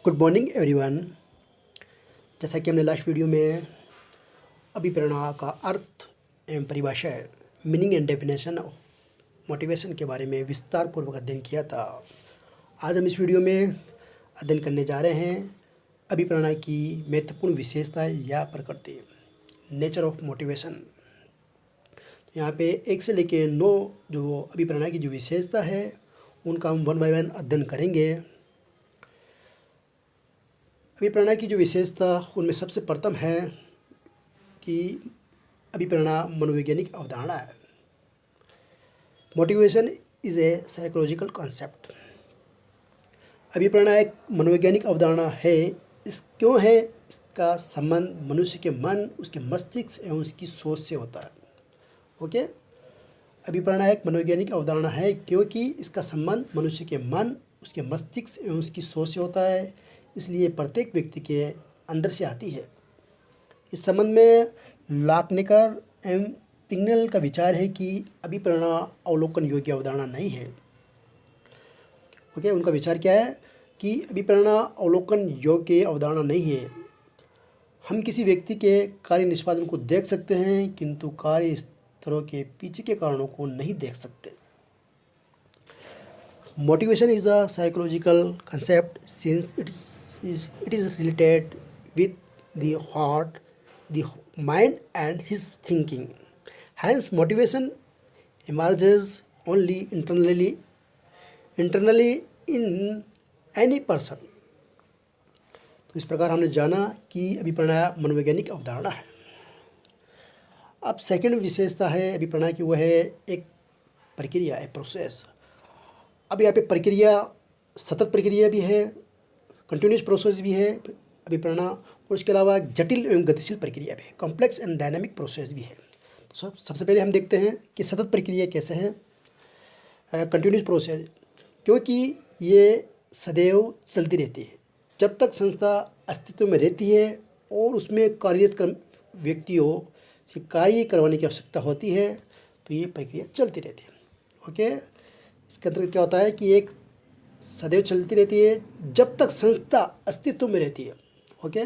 Good morning everyone. जैसा कि हमने लास्ट वीडियो में अभिप्रेरणा का अर्थ एवं परिभाषा meaning and definition of motivation के बारे में विस्तार पूर्वक अध्ययन किया था। आज हम इस वीडियो में अध्ययन करने जा रहे हैं अभिप्रेरणा की महत्वपूर्ण विशेषताएं या प्रकृति, नेचर ऑफ मोटिवेशन। यहाँ पे 1 से लेकर 9 जो अभिप्रेरणा की जो विशेषता है उनका हम 1 बाय 1 अध्ययन करेंगे। अभिप्रेरणा की जो विशेषता उनमें सबसे प्रथम है कि अभिप्रेरणा मनोवैज्ञानिक अवधारणा है। Motivation is a psychological concept. अभिप्रेरणा एक मनोवैज्ञानिक अवधारणा है। इस क्यों है? इसका संबंध मनुष्य के मन, उसके मस्तिष्क एवं उसकी सोच से होता है। ओके, अभिप्रेरणा एक मनोवैज्ञानिक अवधारणा है क्योंकि इसका संबंध मनुष्य के मन, उसके मस्तिष्क एवं उसकी सोच से होता है, इसलिए प्रत्येक व्यक्ति के अंदर से आती है। इस संबंध में लाकनेकर एवं पिंगल का विचार है कि अभिप्रेरणा अवलोकन योग्य अवधारणा नहीं है। ओके, उनका विचार क्या है कि अभिप्रेरणा अवलोकन योग्य अवधारणा नहीं है। हम किसी व्यक्ति के कार्य निष्पादन को देख सकते हैं किंतु कार्य स्तरों के पीछे के कारणों को नहीं देख सकते। Motivation is a psychological concept since it is related with the heart, the mind and his thinking. Hence, motivation emerges only internally in any person. तो इस प्रकार हमने जाना कि अभिप्रेरणा मनोवैज्ञानिक अवधारणा है। अब सेकंड विशेषता है अभिप्रेरणा की, वह है एक प्रक्रिया, है प्रोसेस। अब यहाँ पे प्रक्रिया सतत प्रक्रिया भी है, कंटिन्यूस प्रोसेस भी है अभिप्रेरणा, और उसके अलावा जटिल एवं गतिशील प्रक्रिया भी है, कॉम्प्लेक्स एंड डायनामिक प्रोसेस भी है। तो सबसे पहले हम देखते हैं कि सतत प्रक्रिया कैसे है, कंटिन्यूस प्रोसेस, क्योंकि ये सदैव चलती रहती है। जब तक संस्था अस्तित्व में रहती है और उसमें कार्यरत व्यक्तियों से कार्य करवाने की आवश्यकता होती है तो ये प्रक्रिया चलती रहती है। ओके, इसके अंतर्गत क्या होता है कि एक सदैव चलती रहती है जब तक संस्था अस्तित्व में रहती है। ओके,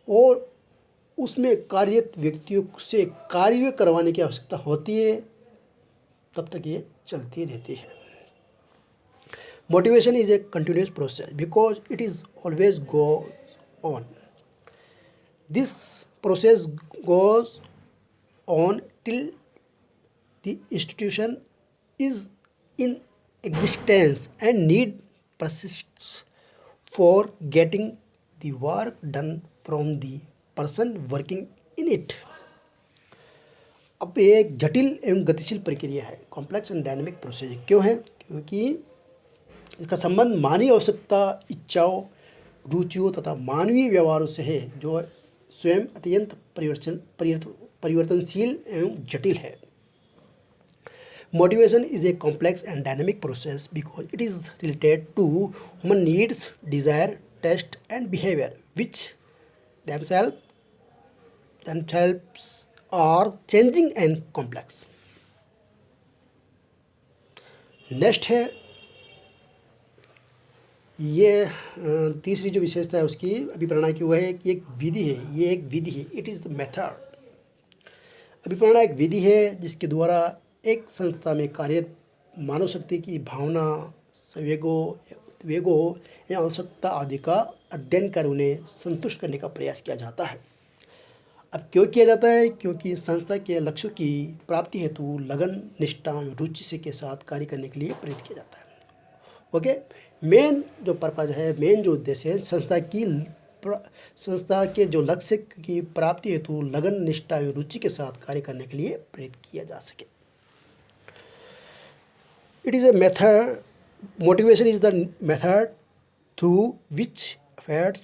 और उसमें कार्यरत व्यक्तियों से कार्य करवाने की आवश्यकता होती है, तब तक ये चलती रहती है। Motivation is a continuous process because it is always goes on. This process goes on till the institution is in existence and need persists for getting the work done from the person working in it. अब ये एक जटिल एवं गतिशील प्रक्रिया है, complex and dynamic process. क्यों है? क्योंकि इसका संबंध मानवीय आवश्यकता, इच्छाओं, रुचियों तथा मानवीय व्यवहारों से है, जो स्वयं अत्यंत परिवर्तनशील एवं जटिल है। Motivation is a complex and dynamic process because it is related to human needs, desire, taste, and behavior, which themselves are changing and complex. Next है ये तीसरी जो विशेषता है उसकी अभिप्रेरणा की, वह है कि एक विधि है। ये एक विधि है, इट इज़ द मेथड। अभिप्रेरणा एक विधि है जिसके द्वारा एक संस्था में कार्यरत मानव शक्ति की भावना, संवेगों या आवश्यकता आदि का अध्ययन कर उन्हें संतुष्ट करने का प्रयास किया जाता है। अब क्यों किया जाता है? क्योंकि संस्था के लक्ष्यों की प्राप्ति हेतु लगन, निष्ठा, रुचि से के साथ कार्य करने के लिए प्रेरित किया जाता है। ओके, मेन जो पर्पज है, मेन जो उद्देश्य है, संस्था के जो लक्ष्य की प्राप्ति हेतु लगन, निष्ठा एवं रुचि के साथ कार्य करने के लिए प्रेरित किया जा सके। It is a method. Motivation is the method through which effort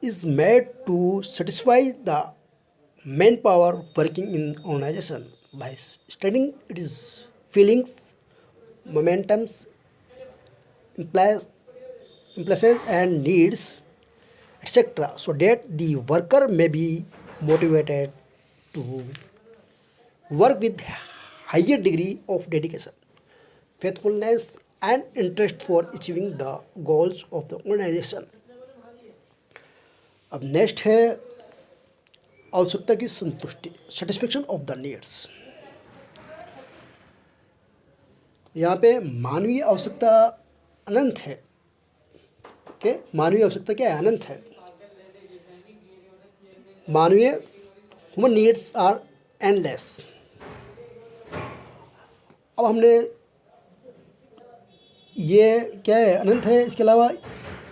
is made to satisfy the manpower working in organization by studying its feelings, momentums, impulses and needs, etc., so that the worker may be motivated to work with higher degree of dedication, faithfulness and interest for achieving the goals of the organisation. अब next है आवश्यकता की संतुष्टि, satisfaction of the needs. यहाँ पे मानवीय आवश्यकता अनंत है। ओके, मानवीय आवश्यकता क्या है? अनंत है। मानवीय ह्यूमन नीड्स आर एंडलेस। अब हमने ये क्या है? अनंत है। इसके अलावा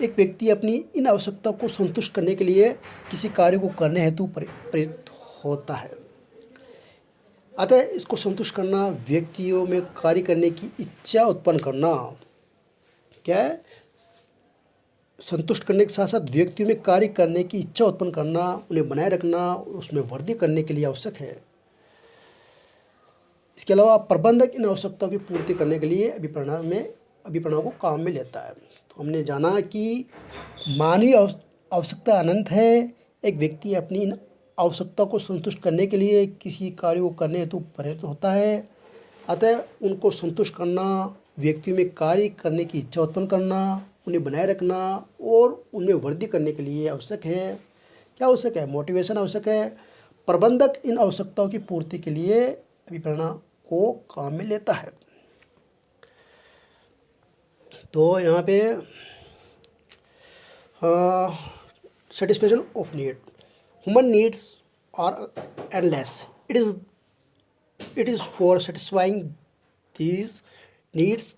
एक व्यक्ति अपनी इन आवश्यकताओं को संतुष्ट करने के लिए किसी कार्य को करने हेतु प्रेरित होता है। अतः इसको संतुष्ट करना, व्यक्तियों में कार्य करने की इच्छा उत्पन्न करना, क्या है? संतुष्ट करने के साथ साथ व्यक्तियों में कार्य करने की इच्छा उत्पन्न करना, उन्हें बनाए रखना, उसमें वृद्धि करने के लिए आवश्यक है। इसके अलावा प्रबंधक इन आवश्यकताओं की पूर्ति करने के लिए अभिप्रेरणा को काम में लेता है। तो हमने जाना कि मानवीय आवश्यकता अनंत है। एक व्यक्ति अपनी इन आवश्यकताओं को संतुष्ट करने के लिए किसी कार्य को करने हेतु प्रेरित होता है। अतः उनको संतुष्ट करना, व्यक्तियों में कार्य करने की इच्छा उत्पन्न करना, उन्हें बनाए रखना और उनमें वृद्धि करने के लिए आवश्यक है। क्या आवश्यक है? मोटिवेशन आवश्यक है। प्रबंधक इन आवश्यकताओं की पूर्ति के लिए अभिप्रेरणा को काम में लेता है। तो यहाँ पे satisfaction of need, human needs are endless. It is for satisfying these needs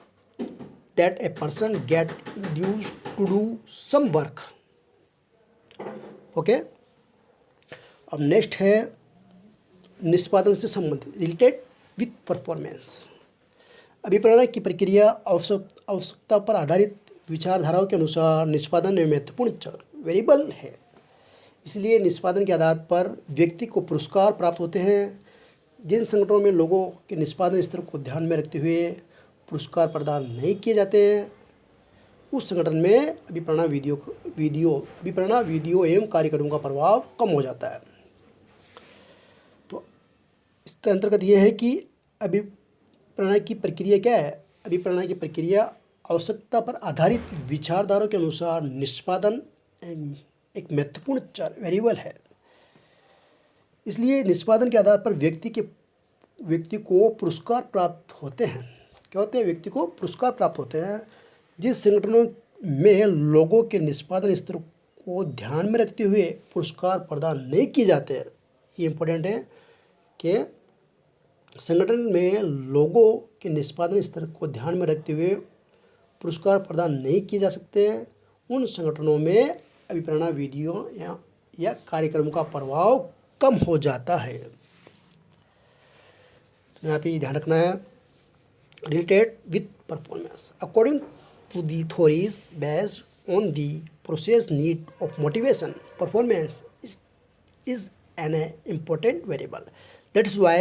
that a person get used to do some work। Okay, अब नेक्स्ट है निष्पादन से संबंधित, रिलेटेड विथ परफॉर्मेंस। अभिप्रेरणा की प्रक्रिया आवश्यकता पर आधारित विचारधाराओं के अनुसार निष्पादन में महत्वपूर्ण चर वेरिएबल है। इसलिए निष्पादन के आधार पर व्यक्ति को पुरस्कार प्राप्त होते हैं। जिन संगठनों में लोगों के निष्पादन स्तर को ध्यान में रखते हुए पुरस्कार प्रदान नहीं किए जाते हैं, उस संगठन में अभिप्रेरणा विधियों एवं कार्यक्रमों का प्रभाव कम हो जाता है। तो इसका अंतर्गत यह है कि अभिप्रेरणा की प्रक्रिया क्या है? अभिप्रेरणा की प्रक्रिया आवश्यकता पर आधारित विचारधाराओं के अनुसार निष्पादन एक महत्वपूर्ण चर वेरिएबल है। इसलिए निष्पादन के आधार पर व्यक्ति को पुरस्कार प्राप्त होते हैं। क्या होते हैं? व्यक्ति को पुरस्कार प्राप्त होते हैं। जिस संगठनों में लोगों के निष्पादन स्तर को ध्यान में रखते हुए पुरस्कार प्रदान नहीं किए जाते, ये इम्पोर्टेंट है कि संगठन में लोगों के निष्पादन स्तर को ध्यान में रखते हुए पुरस्कार प्रदान नहीं किए जा सकते, उन संगठनों में अभिप्रेरणा विधियों या कार्यक्रमों का प्रभाव कम हो जाता है। तो यहाँ पे ध्यान रखना है, related with performance according to the theories based on the process need of motivation. Performance is an important variable. That is why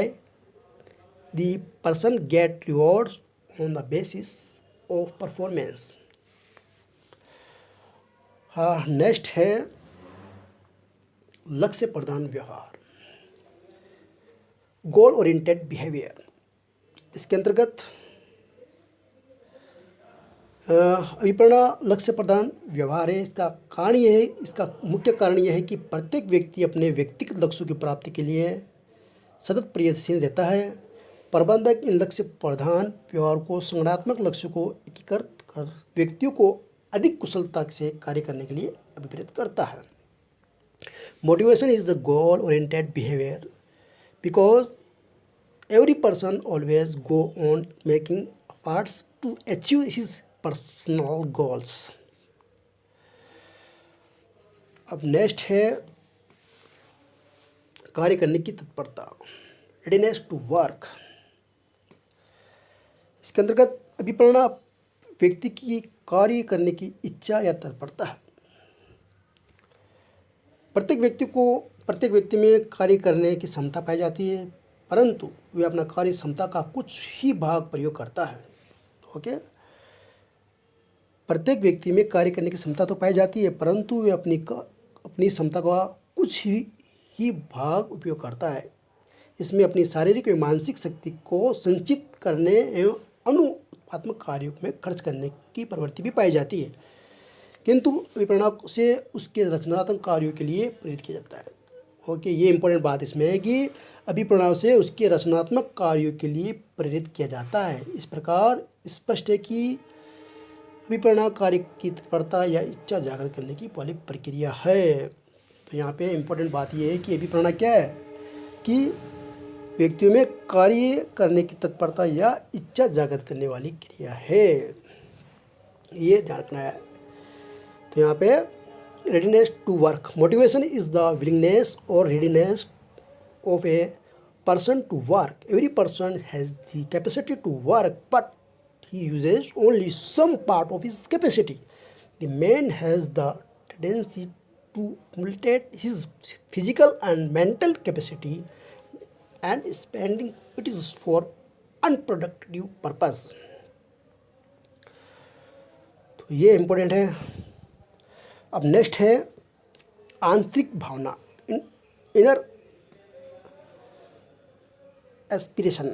the person get rewards on the basis of performance. Next है लक्ष्य प्रधान व्यवहार, गोल oriented behaviour. इसके अंतर्गत अभिप्रेरणा लक्ष्य प्रधान व्यवहार है। इसका मुख्य कारण यह है कि प्रत्येक व्यक्ति अपने व्यक्तिगत लक्ष्यों की प्राप्ति के लिए सतत प्रयत्नशील रहता है। प्रबंधक इन लक्ष्य प्रधान व्यवहार को संगठनात्मक लक्ष्यों को एकीकृत कर व्यक्तियों को अधिक कुशलता से कार्य करने के लिए अभिप्रेरित करता है। Motivation is the goal oriented behaviour because every person always go on making efforts to achieve his personal goals. अब नेक्स्ट है कार्य करने की तत्परता, रेडीनेस टू वर्क। इसके अंतर्गत अभिप्रेरणा व्यक्ति की कार्य करने की इच्छा या तत्परता है। प्रत्येक व्यक्ति में कार्य करने की क्षमता पाई जाती है, परंतु वे अपना कार्य क्षमता का कुछ ही भाग प्रयोग करता है। ओके, प्रत्येक व्यक्ति में कार्य करने की क्षमता तो पाई जाती है, परंतु वे अपनी क्षमता का कुछ ही भाग उपयोग करता है। इसमें अपनी शारीरिक एवं मानसिक शक्ति को संचित करने एवं रचनात्मक कार्यों में खर्च करने की प्रवृत्ति भी पाई जाती है, किंतु अभिप्रेरणा से उसके रचनात्मक कार्यों के लिए प्रेरित किया जाता है। ओके, ये इंपॉर्टेंट बात इसमें है कि अभिप्रेरणा से उसके रचनात्मक कार्यों के लिए प्रेरित किया जाता है। इस प्रकार स्पष्ट है कि अभिप्रेरणा कार्य की तत्परता या इच्छा जागृत करने की पहली प्रक्रिया है। तो यहाँ पे इम्पोर्टेंट बात यह है कि अभिप्रेरणा क्या है कि व्यक्तियों में कार्य करने की तत्परता या इच्छा जागृत करने वाली क्रिया है, ये ध्यान रखना है। तो यहाँ पे readiness to work, motivation is the willingness or readiness of a person to work. Every person has the capacity to work, but he uses only some part of his capacity. The man has the tendency to accumulate his physical and mental capacity and spending it is for unproductive purpose. तो ये important है। अब next है आंतरिक भावना, inner aspiration.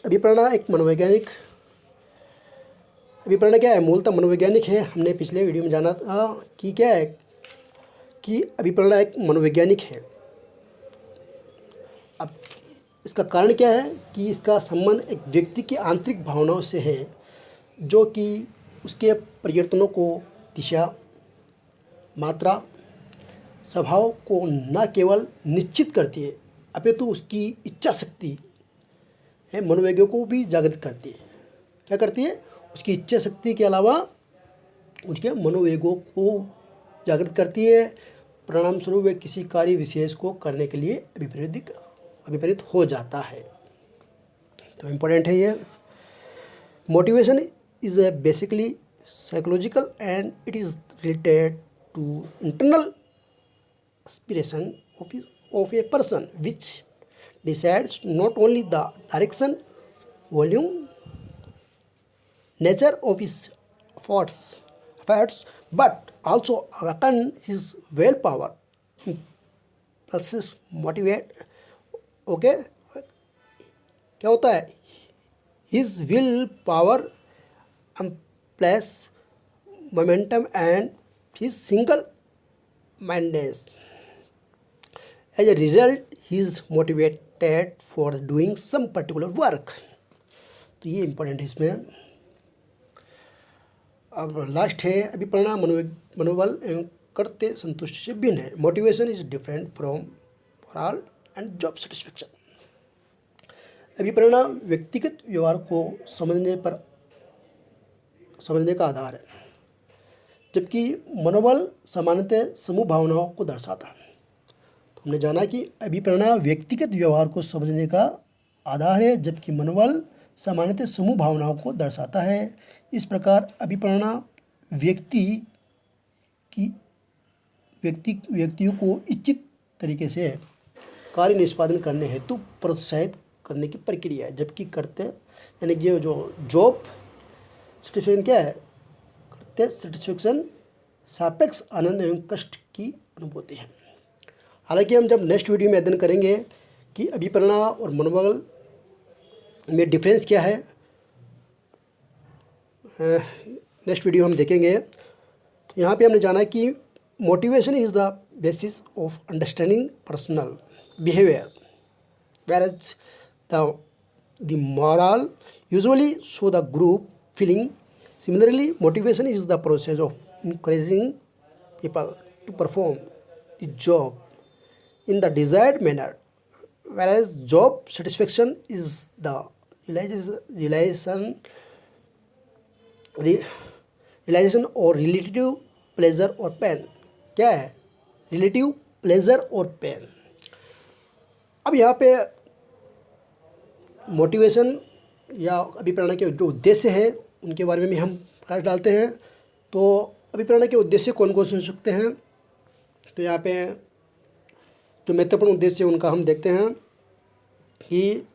अभिप्रेरणा एक मनोवैज्ञानिक, अभिप्रेरणा क्या है, मूलतः मनोवैज्ञानिक है। हमने पिछले वीडियो में जाना था कि क्या है कि अभिप्रेरणा एक मनोवैज्ञानिक है। अब इसका कारण क्या है कि इसका संबंध एक व्यक्ति की आंतरिक भावनाओं से है, जो कि उसके प्रयत्नों को दिशा, मात्रा, स्वभाव को न केवल निश्चित करती है अपितु उसकी इच्छा शक्ति है मनोवेगों को भी जागृत करती है। क्या करती है? उसकी इच्छा शक्ति के अलावा उसके मनोवेगों को जागृत करती है। परिणाम स्वरूप वे किसी कार्य विशेष को करने के लिए अभिप्रेरित हो जाता है। तो इम्पोर्टेंट है ये। Motivation is a basically psychological and it is related to internal aspiration of a person, which decides not only the direction, volume, nature of his efforts, but also awaken his willpower, impulses, motivate. Okay, क्या होता है? His willpower, plus momentum and his single-mindedness. As a result, he is motivated for doing some particular work. तो ये important है इसमें। अब last है अभिप्रेरणा मनोबल एवं कर्तव्य संतुष्टि से भिन्न है। Motivation is different from morale and job satisfaction. अभिप्रेरणा व्यक्तिगत व्यवहार को समझने का आधार है, जबकि मनोबल सामान्यतः समूह भावनाओं को दर्शाता है। तो हमने जाना कि अभिप्रेरणा व्यक्तिगत व्यवहार को समझने का आधार है, जबकि मनोबल सामान्यतः समूह भावनाओं को दर्शाता है। इस प्रकार अभिप्रेरणा व्यक्तियों को इच्छित तरीके से कार्य निष्पादन करने हेतु प्रोत्साहित करने की प्रक्रिया है, जबकि कर्तव्य यानी कि जो जॉब सेटिस्फेक्शन क्या है, सेटिस्फेक्शन सापेक्ष आनंद एवं कष्ट की अनुभूति है। हालांकि हम जब नेक्स्ट वीडियो में अध्ययन करेंगे कि अभिप्रेरणा और मनोबल में डिफरेंस क्या है, नेक्स्ट वीडियो हम देखेंगे। तो यहाँ पे हमने जाना कि motivation is the basis of understanding personal behaviour, whereas the moral usually show the group feeling. Similarly, motivation is the process of encouraging people to perform the job in the desired manner, whereas job satisfaction is the realization or relative pleasure or pain. क्या है? Relative pleasure और pen. अब यहाँ पे motivation या अभिप्रेरणा के जो उद्देश्य है उनके बारे में हम प्रकाश डालते हैं। तो अभिप्रेरणा के उद्देश्य कौन कौन से हो सकते हैं, तो यहाँ पे जो महत्वपूर्ण उद्देश्य है उनका हम देखते हैं कि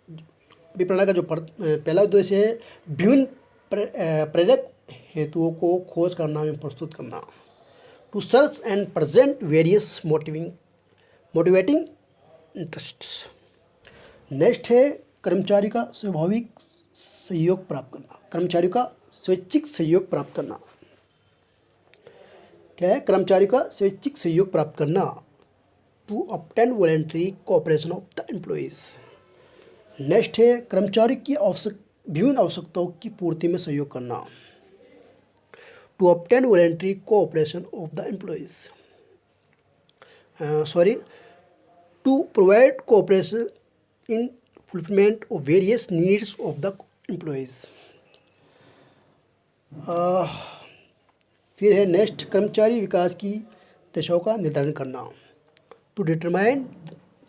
अभिप्रेरणा का जो पहला उद्देश्य है विभिन्न प्रेरक हेतुओं को खोज करना एवं प्रस्तुत करना, to search and present various motivating interests. Next है कर्मचारी का स्वाभाविक सहयोग प्राप्त करना, कर्मचारियों का स्वैच्छिक सहयोग प्राप्त करना। क्या है? कर्मचारियों का स्वैच्छिक सहयोग प्राप्त करना, to obtain voluntary cooperation of the employees. Next है कर्मचारी की विभिन्न आवश्यकताओं की पूर्ति में सहयोग करना, to obtain voluntary cooperation of the employees. To provide cooperation in fulfilment of various needs of the employees. फिर है नेक्स्ट कर्मचारी विकास की दिशाओं का निर्धारण करना, to determine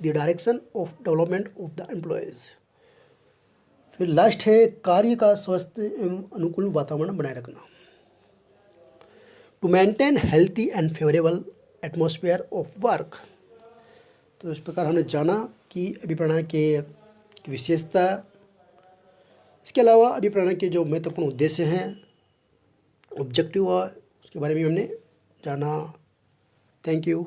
the direction of development of the employees. फिर लास्ट है कार्य का स्वस्थ एवं अनुकूल वातावरण बनाए रखना, to maintain healthy and favourable atmosphere of work. तो इस प्रकार हमने जाना कि अभिप्राय के विशेषता, इसके अलावा अभिप्राय के जो महत्वपूर्ण उद्देश्य हैं, ऑब्जेक्टिव, और उसके बारे में हमने जाना। Thank you.